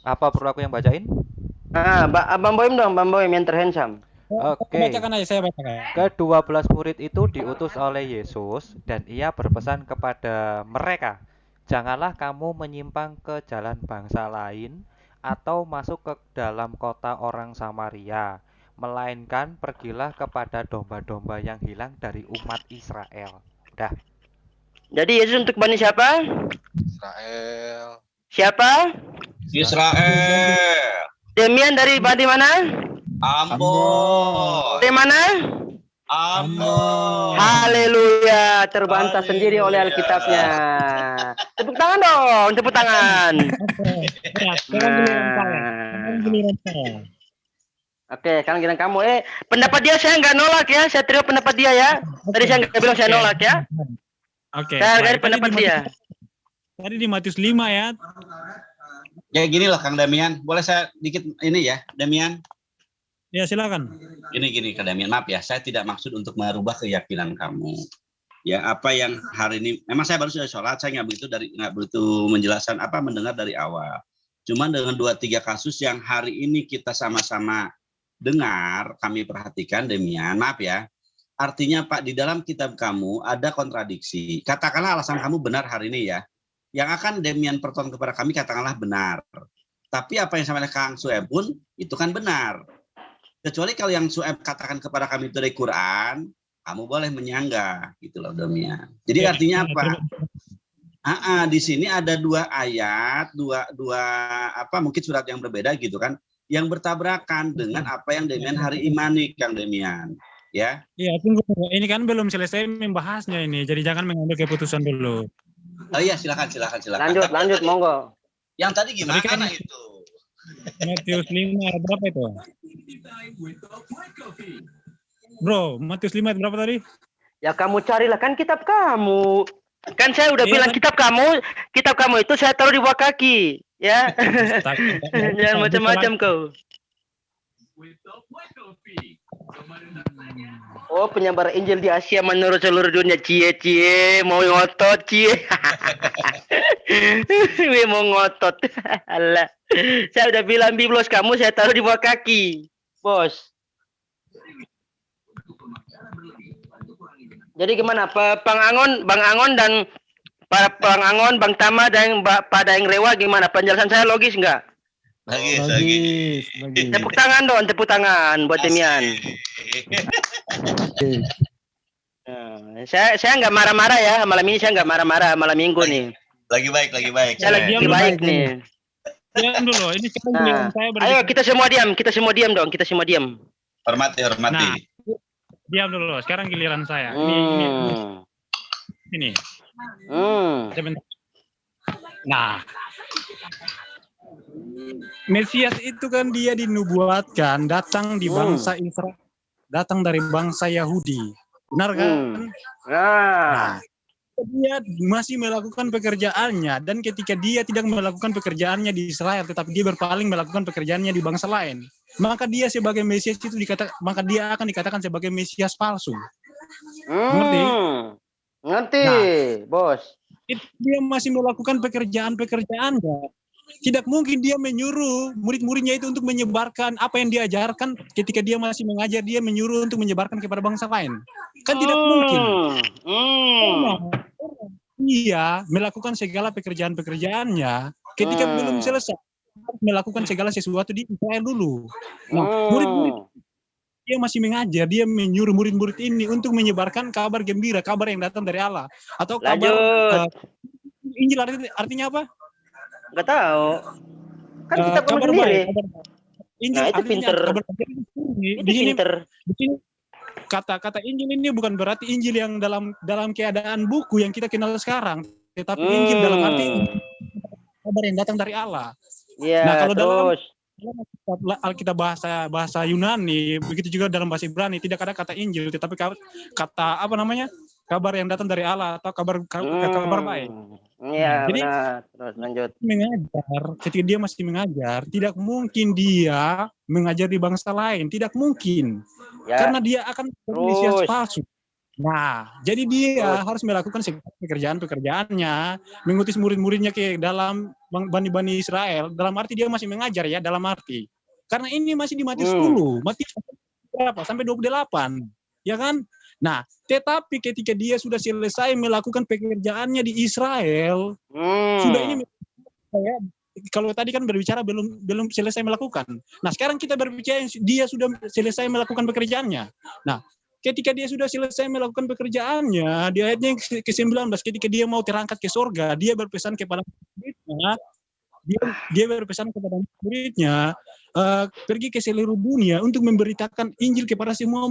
Apa perlu aku yang bacain? Bang Boim dong, Bang Boim yang terhandsome. Saya Oke. bacakan aja, saya bacakan. Ke-12 murid itu diutus oleh Yesus dan ia berpesan kepada mereka, "Janganlah kamu menyimpang ke jalan bangsa lain atau masuk ke dalam kota orang Samaria, melainkan pergilah kepada domba-domba yang hilang dari umat Israel." Dah. Jadi Yesus untuk Bani siapa? Israel. Siapa? Israel. Demian dari Bani mana? Ambon. Dari mana? Ambon. Haleluya, terbantah sendiri oleh Haleluya. Alkitabnya. Tepuk tangan dong, tepuk tangan. Ya, sekarang giliran saya. Sekarang giliran saya. Oke, sekarang giliran kamu. Pendapat dia saya nggak nolak ya, saya terima pendapat dia ya. Tadi saya nggak bilang saya nolak ya. Oke. Saya hargai baik. pendapat dia. Tadi di Matius 5 ya. Ya gini loh Kang Damian, boleh saya dikit ini ya, Damian? Ya, silakan. Gini Kang Damian, maaf ya, saya tidak maksud untuk merubah keyakinan kamu. Ya apa yang hari ini, memang saya baru sudah sholat, saya nggak begitu menjelaskan apa mendengar dari awal. Cuman dengan 2-3 kasus yang hari ini kita sama-sama dengar, kami perhatikan Damian, maaf ya. Artinya Pak, di dalam kitab kamu ada kontradiksi. Katakanlah alasan kamu benar hari ini ya. Yang akan Demian pertonton kepada kami katakanlah benar. Tapi apa yang sama dengan Kang Sueb pun itu kan benar. Kecuali kalau yang Sueb katakan kepada kami itu dari Quran, kamu boleh menyanggah gitu loh Demian. Jadi artinya apa? Di sini ada 2 ayat, dua apa mungkin surat yang berbeda gitu kan, yang bertabrakan dengan apa yang Demian hari imani Kang Demian. Ya. Iya, tunggu. Ini kan belum selesai membahasnya ini, jadi jangan mengambil keputusan dulu. Oh iya, silakan. Lanjut, monggo. Yang tadi gimana kan, itu? Matius 5 ayat berapa itu? Bro, Matius 5 ayat berapa tadi? Ya kamu carilah, kan kitab kamu. Kan saya udah bilang kitab kamu itu saya taruh di bawah kaki, ya. Jangan macam-macam kau. Oh, penyebar Injil di Asia menurut seluruh dunia. Cie mau ngotot mau ngotot. Alah. Saya udah bilang biblos kamu saya taruh di bawah kaki, bos. Jadi gimana Bang Angon dan Bang Angon, Bang Tama dan Pak Daeng Rewa gimana? Penjelasan saya logis nggak? Logis. Tepuk tangan dong, tepuk tangan buat Demian. Saya nggak marah-marah ya, malam ini saya nggak marah-marah, malam minggu nih. Lagi baik. Saya lagi baik nih. Diam dulu, ini sekarang saya ayo kita semua diam dong, kita semua diam. Hormati. Nah, diam dulu, sekarang giliran saya. Ini. Nah, Mesias itu kan dia dinubuatkan datang di bangsa Israel, datang dari bangsa Yahudi, benar kan? Nah, dia masih melakukan pekerjaannya, dan ketika dia tidak melakukan pekerjaannya di Israel, tetapi dia berpaling melakukan pekerjaannya di bangsa lain, maka dia sebagai Mesias itu maka dia akan dikatakan sebagai Mesias palsu. Ngerti, bos. Dia masih melakukan pekerjaannya. Tidak mungkin dia menyuruh murid-muridnya itu untuk menyebarkan apa yang diajarkan ketika dia masih mengajar, dia menyuruh untuk menyebarkan kepada bangsa lain. Kan tidak mungkin. Dia melakukan segala pekerjaannya ketika belum selesai melakukan segala sesuatu di Israel dulu. Nah, murid-murid dia masih mengajar, dia menyuruh murid-murid ini untuk menyebarkan kabar gembira, kabar yang datang dari Allah, atau kabar Injil artinya apa? Nggak tahu. Kan kita kabar sendiri. Injil itu pinter. Di sini kata Injil ini bukan berarti Injil yang dalam keadaan buku yang kita kenal sekarang, tetapi Injil dalam arti kabar yang datang dari Allah. Nah, kalau dalam Alkitab bahasa Yunani, begitu juga dalam bahasa Ibrani tidak ada kata Injil, tetapi kata apa namanya? Kabar yang datang dari Allah atau kabar baik. Iya, jadi benar. Terus lanjut. Ketika dia masih mengajar, tidak mungkin dia mengajar di bangsa lain, tidak mungkin. Ya. Karena dia akan Mesias palsu. Nah, jadi dia harus melakukan pekerjaan-pekerjaannya, mengutus murid-muridnya ke dalam Bani Israel. Dalam arti dia masih mengajar ya, dalam arti. Karena ini masih di Matius 10, Matius berapa? Sampai 28, ya kan? Nah, tetapi ketika dia sudah selesai melakukan pekerjaannya di Israel, sudah ini ya, kalau tadi kan berbicara belum selesai melakukan. Nah, sekarang kita berbicara dia sudah selesai melakukan pekerjaannya. Nah, ketika dia sudah selesai melakukan pekerjaannya, di ayatnya ke-19, ketika dia mau terangkat ke surga, dia berpesan kepada muridnya, dia berpesan kepada muridnya, pergi ke seluruh dunia untuk memberitakan Injil kepada semua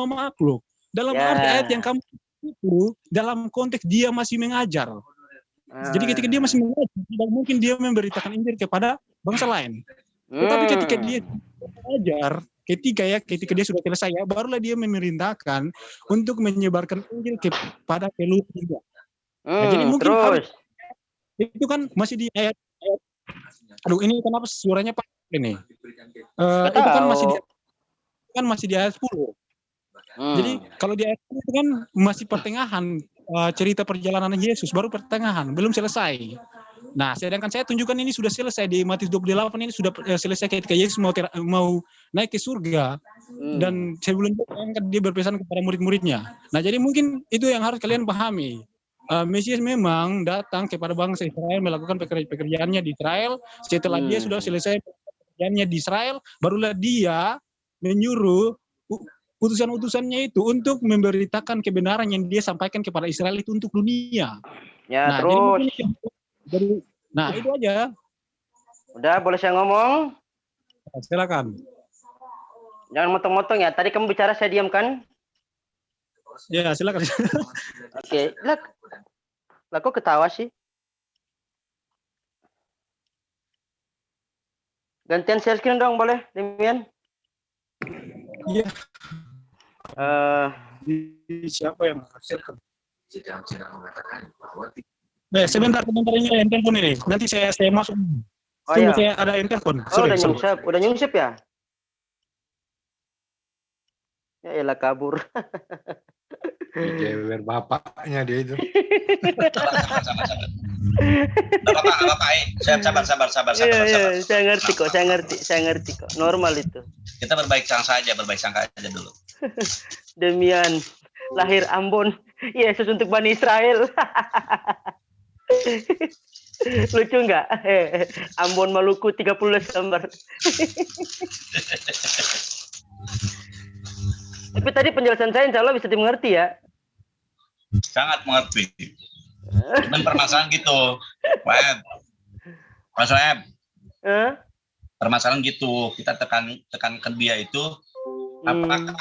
makhluk. Dalam arti ayat yang kamu itu, dalam konteks dia masih mengajar. Jadi ketika dia masih mengajar, tidak mungkin dia memberitakan Injil kepada bangsa lain. Tetapi ketika dia mengajar, ketika dia sudah selesai ya, barulah dia memerintahkan untuk menyebarkan Injil kepada seluruh dunia. Nah, jadi mungkin harus, itu kan masih di ayat. Aduh, ini kenapa suaranya Pak ini? Itu kan masih di ayat 10. Jadi kalau di ayat 10 itu kan masih pertengahan cerita perjalanan Yesus, baru pertengahan, belum selesai. Nah, sedangkan saya tunjukkan ini sudah selesai di Matius 28, ini sudah selesai ketika Yesus mau naik ke surga. Dan sebelum itu dia berpesan kepada murid-muridnya. Nah, jadi mungkin itu yang harus kalian pahami. Mesias memang datang kepada bangsa Israel, melakukan pekerjaannya di Israel. Setelah dia sudah selesai pekerjaannya di Israel, barulah dia menyuruh utusan-utusannya itu untuk memberitakan kebenaran yang dia sampaikan kepada Israel itu untuk dunia. Ya, nah, terus. Nah, itu aja. Udah, boleh saya ngomong? Silakan. Jangan motong-motong ya. Tadi kamu bicara, saya diam kan? Ya, silakan. Oke. Lah kok ketawa sih? Gantian share screen dong, boleh, Demian? Iya. Siapa yang menghasilkan? Sebentar ini ada telepon ini. Nanti saya masuk. Tunggu, saya ada telepon. Udah nyungsep ya? Ya elah, kabur. Jewer bapaknya dia itu. Sabar. Saya ngerti kok. Normal itu. Kita berbaik sangka aja dulu. Demian lahir Ambon, Yesus untuk Bani Israel. Lucu nggak? Ambon Maluku 30 Desember. Tapi tadi penjelasan saya insya Allah bisa dimengerti ya. Sangat mengerti. Cuman permasalahan gitu, Mas Web. Permasalahan gitu, kita tekankan dia itu, apakah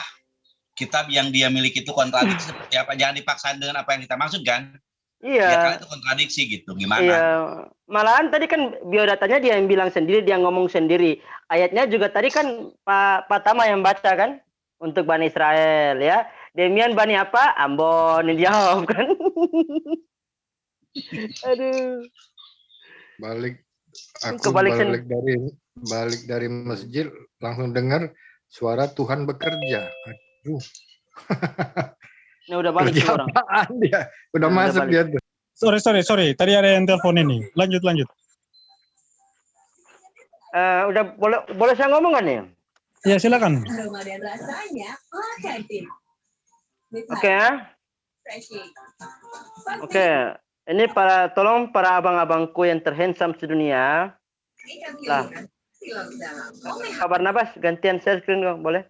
kitab yang dia miliki itu kontradiksi seperti apa? Jangan dipaksain dengan apa yang kita maksud kan? Iya. Ya, karena itu kontradiksi gitu. Gimana? Iya. Malahan tadi kan biodatanya dia yang bilang sendiri, dia ngomong sendiri. Ayatnya juga tadi kan Pak Tama yang baca kan untuk Bani Israel ya. Demian Bani apa? Ambon, dijawab kan. Aduh. Balik dari masjid langsung dengar suara Tuhan bekerja. Aduh. Ini udah balik tuh orang. Dia udah masuk dia tuh. Sorry. Tadi ada yang telepon ini. Lanjut. Udah boleh saya ngomong kan ya? Ya, silakan. Oke. Ini tolong para abang-abangku yang terhandsome sedunia. Lah. Kabar Nabas, gantian share screen dong, boleh?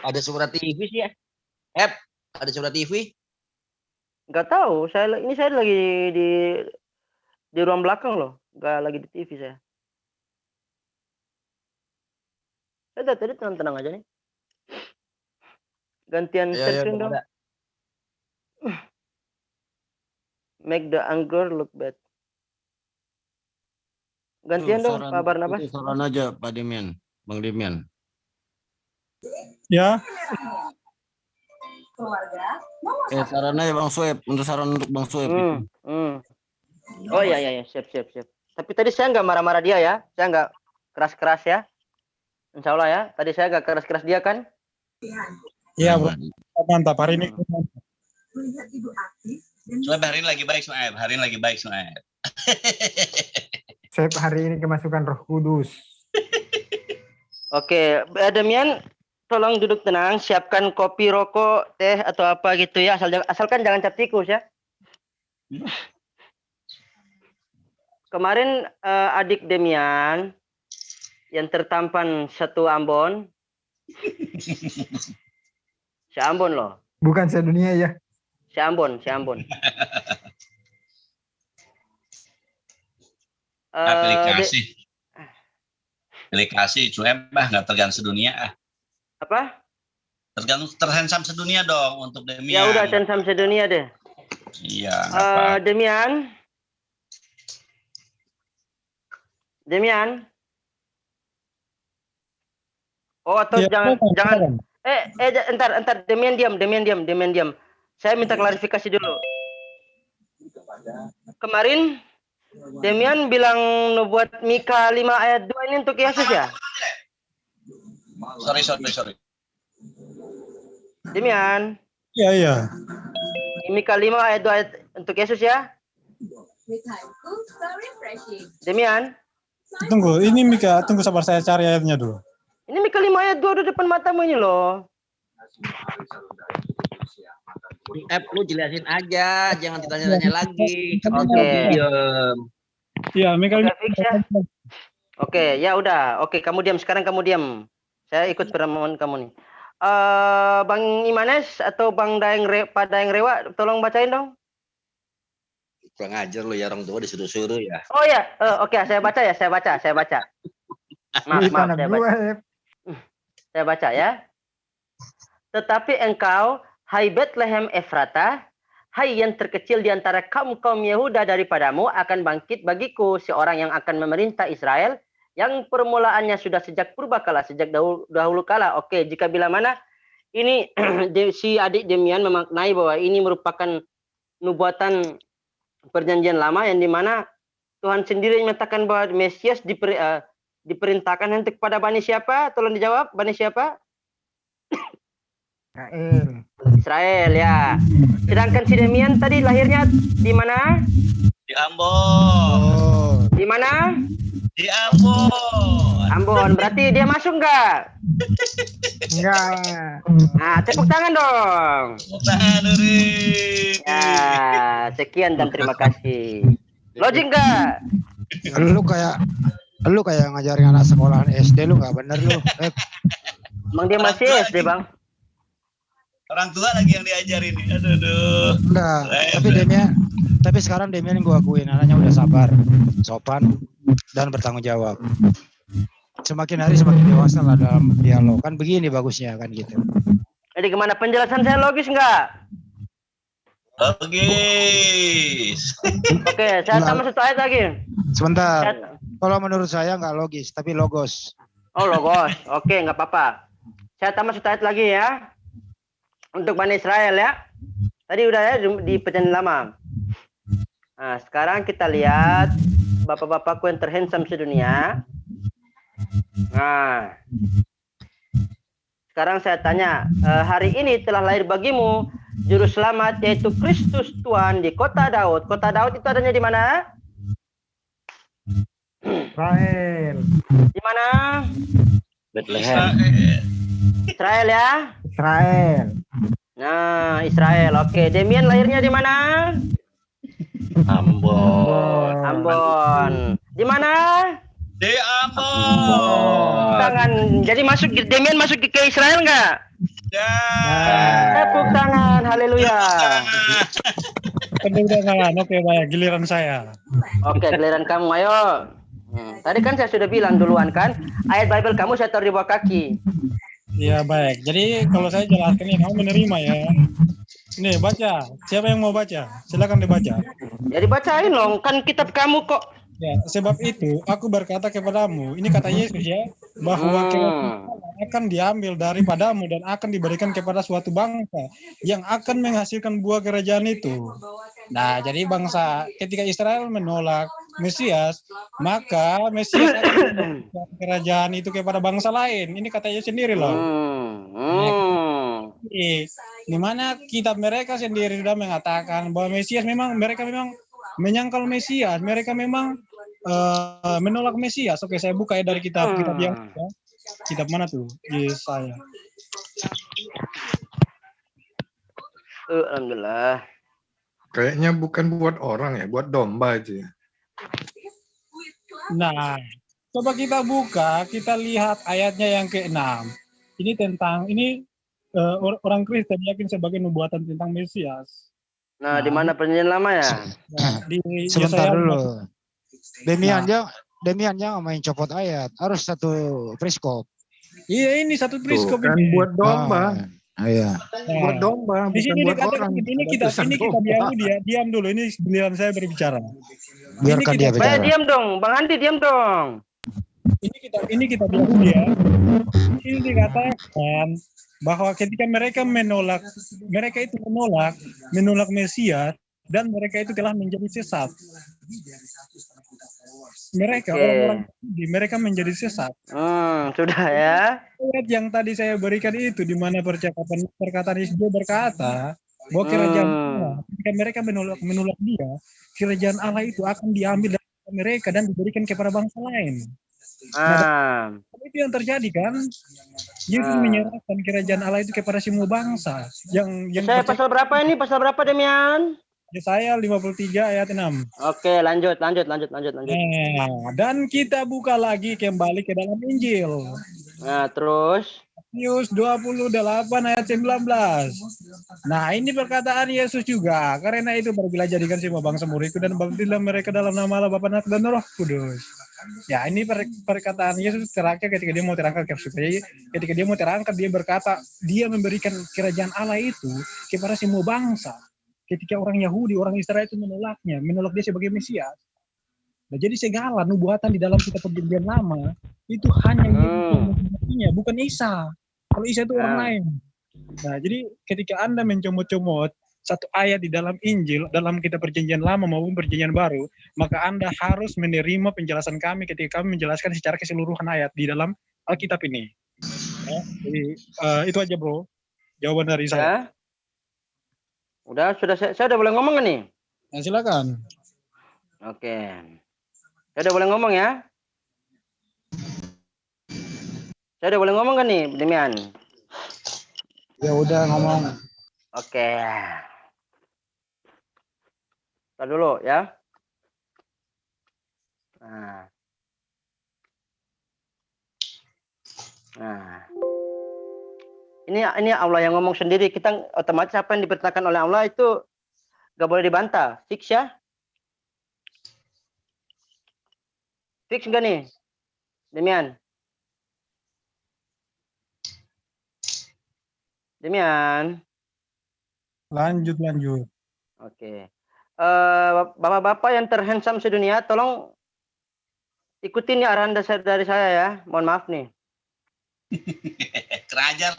Ada suara TV sih ya? Ada suara TV? Nggak tahu, saya lagi di ruang belakang loh, nggak lagi di TV saya. Saya tadi tenang-tenang aja nih. Gantian share screen dong. Make the angler look bad. Gantian dong, Pak Barnabas. Saran aja, Pak Demian, Bang Demian. Ya. Saran aja Bang Sueb, untuk saran untuk Bang Sueb. Oh iya, siap. Tapi tadi saya nggak marah-marah dia ya. Saya nggak keras-keras ya. Insya Allah ya. Tadi saya nggak keras-keras dia kan. Iya bro, mantap hari ini. Soalnya hari ini lagi baik Suhaib. Hari ini lagi baik Suhaib. Saya hari ini kemasukan Roh Kudus. Oke, Demian, tolong duduk tenang, siapkan kopi, rokok, teh atau apa gitu ya. Asalkan jangan cap tikus ya. Kemarin adik Demian yang tertampan satu Ambon. Ambon loh. Bukan sedunia ya. Ambon. Pilih kasih, Suhaib nggak tergantung sedunia. Apa? Terhandsam sedunia dong untuk Demian. Ya udah terhandsam sedunia deh. Iya. Demian. Oh, atau Ya, jangan. Entar, Demian diam. Saya minta klarifikasi dulu. Kemarin Demian bilang nubuat Mika 5 ayat 2 ini untuk Yesus ya? Sorry. Iya. Demian. Mika 5 ayat 2 untuk Yesus ya? Demian. Tunggu, ini Mika, tunggu sabar saya cari ayatnya dulu. Ini Mika 5 ayat 2 di depan matamu ini loh. Lu jelasin aja, jangan ditanya-tanya lagi. Oke. Iya, Mika. Fix ya. Oke, ya udah. Oke, kamu diam sekarang, kamu diam. Saya ikut permohonan kamu nih. Bang Imanes atau Bang Pak Daeng Rewa, tolong bacain dong. Kurang ajar lu ya, orang tua disuruh-suruh ya. Oh ya, oke, saya baca. Maaf, saya baca ya. Tetapi engkau, hai Bethlehem Efrata, hai yang terkecil di antara kaum-kaum Yehuda daripadamu, akan bangkit bagiku seorang yang akan memerintah Israel, yang permulaannya sudah sejak purbakala, sejak dahulu kala. Oke, jika bila mana ini si adik Demian memaknai bahwa ini merupakan nubuatan perjanjian lama yang dimana Tuhan sendiri menyatakan bahwa Mesias diperintahkan untuk kepada Bani siapa? Tolong dijawab, Bani siapa? Israel ya. Sedangkan si Demian tadi lahirnya di mana? Di Ambon. Di mana? Di Ambon. Ambon. Berarti dia masuk nggak? Enggak. Nah, tepuk tangan dong. Tahan dulu. Ya, sekian dan terima kasih. Logik nggak? Lu kayak ngajarin anak sekolahan SD lu nggak bener lu. Bang dia masih SD bang. Orang tua lagi yang diajarin nih. Aduh. Enggak. Tapi sekarang Demian yang gua akuin anaknya udah sabar, sopan, dan bertanggung jawab. Semakin hari semakin dewasa lah dalam dialog. Kan begini bagusnya kan gitu. Jadi gimana penjelasan saya logis nggak? Logis. Oke, saya tambah satu ayat lagi. Sebentar. Kalau menurut saya nggak logis, tapi logos. Oh logos. Oke, nggak apa-apa. Saya tambah satu ayat lagi ya. Untuk Bani Israel ya. Tadi udah ya di perjanjian lama. Nah, sekarang kita lihat bapak-bapakku yang terhandsome sedunia. Nah, sekarang saya tanya, hari ini telah lahir bagimu juru selamat yaitu Kristus Tuhan di kota Daud. Kota Daud itu adanya di mana? Israel. Di mana? Bethlehem. Israel ya. Israel. Nah, Israel. Oke, Demian lahirnya di mana? Ambon. Di mana? Di Ambon. Tangan. Jadi Demian masuk ke Israel nggak? Ya. Tepuk tangan. Haleluya. Tepuk tangan. Oke, baik. Giliran saya. Oke, giliran kamu. Ayo. Tadi kan saya sudah bilang duluan kan, ayat Bible kamu saya taruh di bawah kaki. Iya baik. Jadi kalau saya jelaskan ini kamu menerima ya. Nih baca. Siapa yang mau baca? Silakan dibaca. Ya dibacain loh, kan kitab kamu kok. Ya, sebab itu aku berkata kepadamu, ini kata Yesus ya, bahwa kerajaan akan diambil daripadamu dan akan diberikan kepada suatu bangsa yang akan menghasilkan buah kerajaan itu. Nah, jadi bangsa ketika Israel menolak Mesias, maka Mesias akan memberikan kerajaan itu kepada bangsa lain. Ini katanya sendiri loh. Di mana kitab mereka sendiri sudah mengatakan bahwa Mesias mereka memang menyangkal Mesias, mereka memang menolak Mesias. Oke, saya buka ya dari kitab yang ya. Kitab mana tuh? Yesaya. Alhamdulillah. Kayaknya bukan buat orang ya, buat domba aja. Nah, coba kita buka, kita lihat ayatnya yang ke-6. Ini orang Kristen yakin sebagai nubuatan tentang Mesias. Nah, di mana perjanjian lama ya? Nah, Sebentar dulu. Demian jangan main copot ayat, harus satu periskop. Iya, ini satu periskop Kan ini. buat domba. Iya. Buat domba, Di bukan sini buat dikatakan orang. ini kita Yahudi ya. Diam dulu, ini giliran saya berbicara. Biarkan dia bicara. Diam dong, Bang Andi diam dong. Ini kita Yahudi ya. Ini dikatakan bahwa ketika mereka menolak Mesias dan mereka itu telah menjadi sesat. Mereka menjadi sesat. Sudah ya. Ayat yang tadi saya berikan itu di mana perkataan Yesus berkata bahwa kerajaan Allah, ketika mereka menolak dia, kerajaan Allah itu akan diambil dari mereka dan diberikan kepada bangsa lain. Nah, itu yang terjadi kan? Yesus menyerahkan kerajaan Allah itu kepada semua bangsa. Yang saya pasal berapa ini? Pasal berapa Demian? Yesaya 53 ayat 6. Oke, lanjut. Dan kita buka lagi kembali ke dalam Injil. Nah, terus Matius 28 ayat 19. Nah, ini perkataan Yesus juga. Karena itu barulah jadikan semua bangsa muridku dan baptislah mereka dalam nama Allah Bapa, Anak dan Roh Kudus. Ya, ini perkataan Yesus terakhir ketika dia mau terangkat ke surga. Ketika dia mau terangkat, dia berkata, dia memberikan kerajaan Allah itu kepada semua bangsa. Ketika orang Yahudi, orang Israel itu menolak dia sebagai Mesias. Nah, jadi segala nubuatan di dalam kitab perjanjian lama itu hanya Yesus, bukan Isa. Kalau Isa itu orang lain. Nah, jadi ketika Anda mencomot-comot satu ayat di dalam Injil, dalam kitab perjanjian lama maupun perjanjian baru, maka Anda harus menerima penjelasan kami ketika kami menjelaskan secara keseluruhan ayat di dalam Alkitab ini. Ya, jadi itu aja bro, jawaban dari saya. Udah, saya udah boleh ngomong kan nih? Nah, silakan. Oke. Saya udah boleh ngomong ya? Saya udah boleh ngomong kan nih, Demian? Ya udah ngomong. Oke. Tar dulu ya. Nah. Ini Allah yang ngomong sendiri. Kita otomatis apa yang diperintahkan oleh Allah itu gak boleh dibantah. Fix ya? Fix enggak nih? Demian? Lanjut. Oke. Bapak-bapak yang terhandsome sedunia, tolong ikutin ya arahan dari saya ya. Mohon maaf nih. Kerajar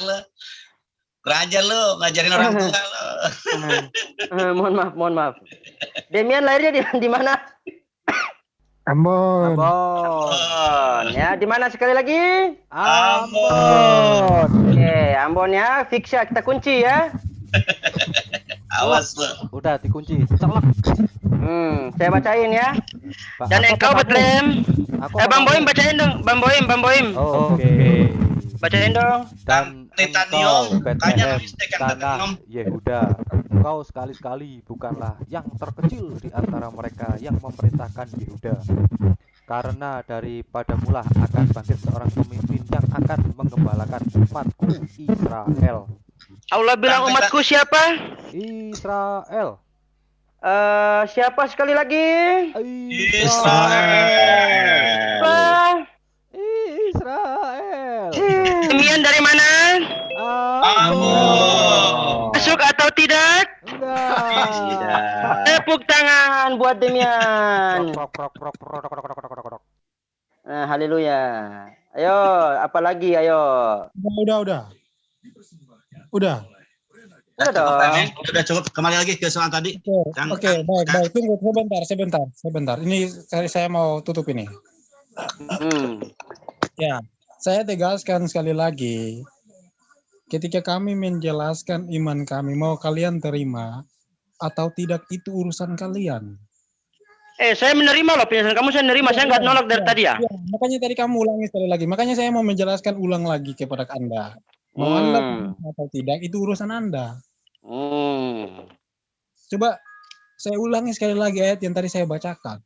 lo ngajarin orang tua lo. Mohon maaf. Demian lahirnya di mana? Ambon. Ya, di mana sekali lagi? Ambon. Oke, Ambon ya, fix ya, kita kunci ya. Awas lo. Udah dikunci. Celak. Saya bacain ya. Dan engkau Bethlehem. Bang Boim bacain dong, Bang Boim. Oke. Bacain dong. Dan engkau Bethlehem, tanah Yehuda, engkau sekali-kali bukanlah yang terkecil di antara mereka yang memerintahkan Yehuda. Karena daripada mula akan bangkit seorang pemimpin yang akan menggembalakan umatku Israel. Allah bilang umatku siapa? Israel. Siapa sekali lagi? Israel. Demian dari mana? Ambon. Masuk atau tidak? Enggak. Tepuk tangan buat Demian. Haleluya. Ayo, apalagi ayo. Udah. Udah Cukup, dong. Udah cukup. Kembali lagi ke soal tadi. Oke, baik. Tunggu sebentar. Ini saya mau tutup ini. Ya, saya tegaskan sekali lagi. Ketika kami menjelaskan iman kami, mau kalian terima atau tidak itu urusan kalian. Saya menerima loh penjelasan kamu, saya menerima. Saya nggak nolak dari tadi ya. Makanya tadi kamu ulangi sekali lagi. Makanya saya mau menjelaskan ulang lagi kepada Anda. Mau Anda terima atau tidak itu urusan Anda. Coba saya ulangi sekali lagi ayat yang tadi saya bacakan.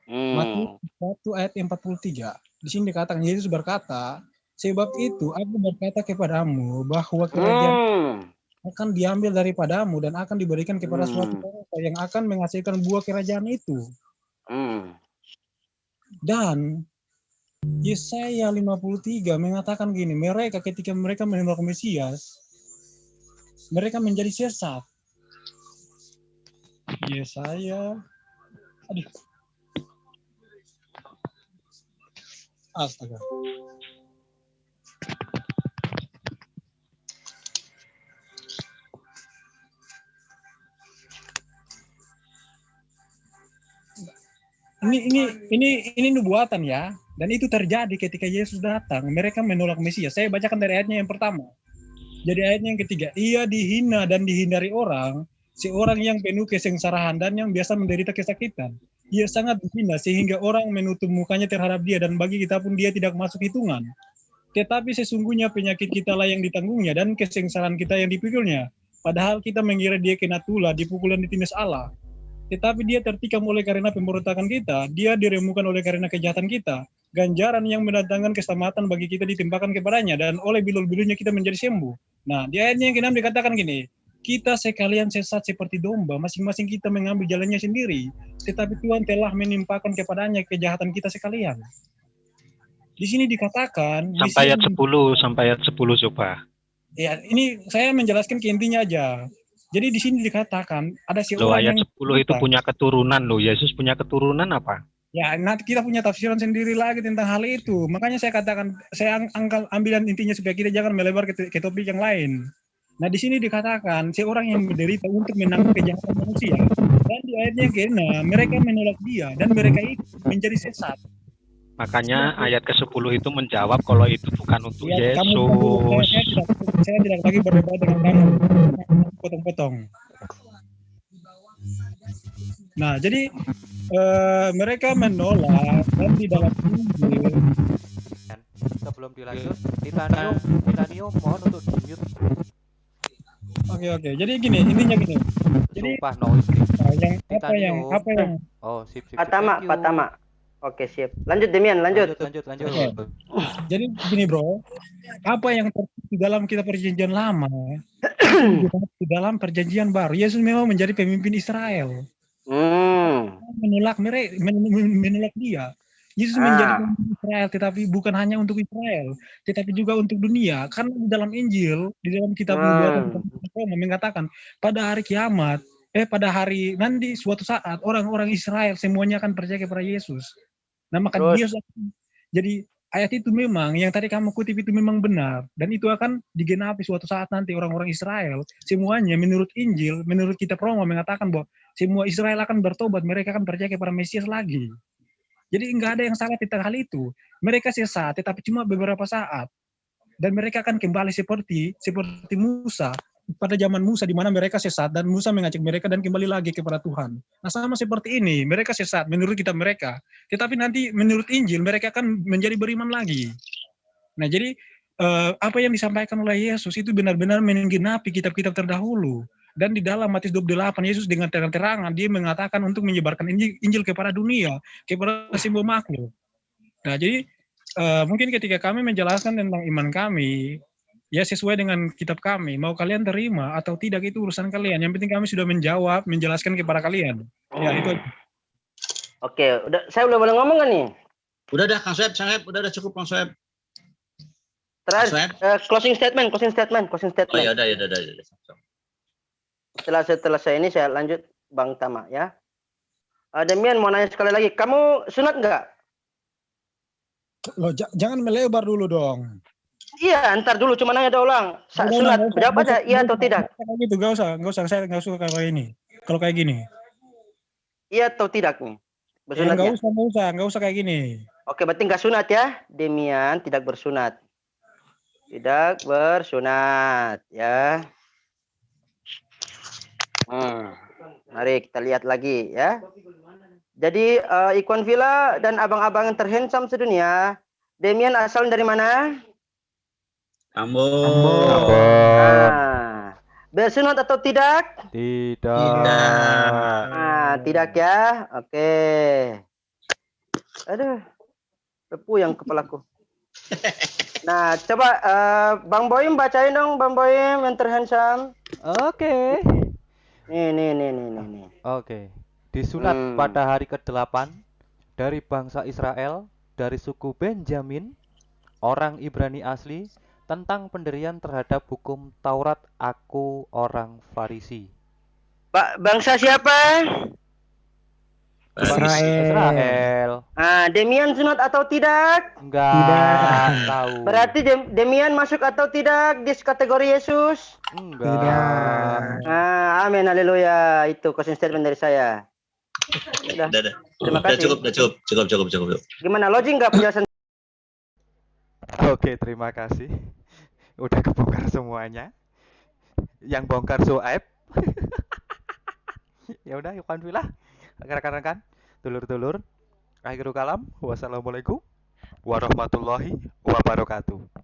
Matius 1 ayat 43. Di sini dikatakan Yesus berkata, sebab itu aku berkata kepadamu bahwa kerajaan akan diambil daripadamu dan akan diberikan kepada suatu bangsa yang akan menghasilkan buah kerajaan itu. Dan Yesaya 53 mengatakan gini, mereka ketika mereka menolak Mesias, mereka menjadi sesat. Yesaya, astaga. Ini nubuatan ya, dan itu terjadi ketika Yesus datang. Mereka menolak Mesias. Saya bacakan dari ayatnya yang pertama. Jadi ayatnya yang ketiga, ia dihina dan dihindari orang, seorang yang penuh kesengsaraan dan yang biasa menderita kesakitan. Ia sangat dihina sehingga orang menutup mukanya terhadap dia dan bagi kita pun dia tidak masuk hitungan. Tetapi sesungguhnya penyakit kita lah yang ditanggungnya dan kesengsaraan kita yang dipikulnya. Padahal kita mengira dia kena tulah, dipukul dan ditindas Allah. Tetapi dia tertikam oleh karena pemberontakan kita, dia diremukkan oleh karena kejahatan kita. Ganjaran yang mendatangkan keselamatan bagi kita ditimpakan kepadanya, dan oleh bilul-bilulnya kita menjadi sembuh. Nah, di ayatnya yang ke-6 dikatakan gini, kita sekalian sesat seperti domba, masing-masing kita mengambil jalannya sendiri, tetapi Tuhan telah menimpakan kepadanya kejahatan kita sekalian. Di sini dikatakan sampai ayat 10 coba. Ya, ini saya menjelaskan ke intinya aja. Jadi di sini dikatakan ada seorang ayat 10 itu punya keturunan loh. Yesus punya keturunan apa? Ya, nanti kita punya tafsiran sendiri lagi tentang hal itu. Makanya saya katakan, saya ambilan intinya supaya kita jangan melebar ke topik yang lain. Nah, di sini dikatakan seorang yang menderita untuk menanggung kejahatan manusia. Dan di ayatnya yang ke-6, mereka menolak dia dan mereka itu menjadi sesat. Makanya ayat ke-10 itu menjawab kalau itu bukan untuk ya, Yesus. Saya tidak lagi berdebat dengan kamu. Potong-potong. Nah, jadi mereka menolak dan di dalam Injil. Sebelum dilanjut, Titanio mohon untuk di-mute. Oke. Jadi gini, intinya gini. Jadi sumpah noise nih. Apa yang Oh, sip. Patama. Oke, sip. Lanjut Demian, lanjut. Okay. Jadi gini, Bro. Apa yang terjadi di dalam kitab perjanjian lama, di dalam perjanjian baru, Yesus memang menjadi pemimpin Israel. Menolak dia. Yesus menjadi pemimpin Israel, tetapi bukan hanya untuk Israel, tetapi juga untuk dunia. Karena di dalam Injil, di dalam kitab Nubuatan mengatakan pada hari kiamat, pada hari nanti suatu saat orang-orang Israel semuanya akan percaya kepada Yesus. Nah, maka dia jadi ayat itu memang yang tadi kamu kutip itu memang benar dan itu akan digenapi suatu saat nanti orang-orang Israel semuanya menurut Injil, menurut kitab Roma mengatakan bahwa semua Israel akan bertobat, mereka akan percaya kepada Mesias lagi. Jadi enggak ada yang salah tentang hal itu. Mereka sesat tetapi cuma beberapa saat. Dan mereka akan kembali seperti Musa pada zaman Musa di mana mereka sesat dan Musa mengajak mereka dan kembali lagi kepada Tuhan. Nah, sama seperti ini, mereka sesat menurut kitab mereka. Tetapi nanti menurut Injil mereka akan menjadi beriman lagi. Nah, jadi apa yang disampaikan oleh Yesus itu benar-benar menggenapi kitab-kitab terdahulu. Dan di dalam Matius 28 Yesus dengan terang-terangan dia mengatakan untuk menyebarkan Injil kepada dunia, kepada semua makhluk. Nah, jadi mungkin ketika kami menjelaskan tentang iman kami, ya sesuai dengan kitab kami, mau kalian terima atau tidak itu urusan kalian. Yang penting kami sudah menjelaskan kepada kalian. Ya itu. Oke, saya udah boleh ngomong kan nih? Udah Kang Soeb, udah cukup Kang Soeb. Terakhir, closing statement. Oh ya udah. Setelah saya ini saya lanjut Bang Tama ya. Demian mau nanya sekali lagi, kamu sunat nggak? Loh, jangan melebar dulu dong. Iya, ntar dulu cuma nanya ada ulang. Sunat, jawab aja iya atau tidak. Gitu, nggak usah. Saya nggak suka kayak ini. Kalau kayak gini. Iya atau tidak nih? Bersunatnya. Nggak usah kayak gini. Oke, berarti nggak sunat ya. Demian tidak bersunat. Tidak bersunat, ya. Mari kita lihat lagi ya. Jadi Ikhwan Villa dan abang-abang yang terhandsome sedunia, Demian asal dari mana? Ambon. Nah, bersunat atau tidak? Tidak. Nah, tidak ya. Oke. Aduh, tepu yang kepalaku. Nah, coba Bang Boim bacain dong, Bang Boim yang terhandsome. Oke. Nih. Oke. Disunat pada hari ke-8 dari bangsa Israel, dari suku Benjamin, orang Ibrani asli, tentang pendirian terhadap hukum Taurat, aku orang Farisi. Pak, bangsa siapa? Israel. Ah, Demian sunat atau tidak? Enggak tahu. Berarti Demian masuk atau tidak di kategori Yesus? Enggak. Ah, amin, haleluya. Itu closing statement dari saya. Udah. Terima kasih. Cukup. Gimana, logik nggak penjelasan? Oke, terima kasih. Udah kebongkar semuanya. Yang bongkar Soaib. Ya udah, Ikhwan Fillah. Rekan-rekan, dulur-dulur. Akhirul kalam. Wassalamualaikum warahmatullahi wabarakatuh.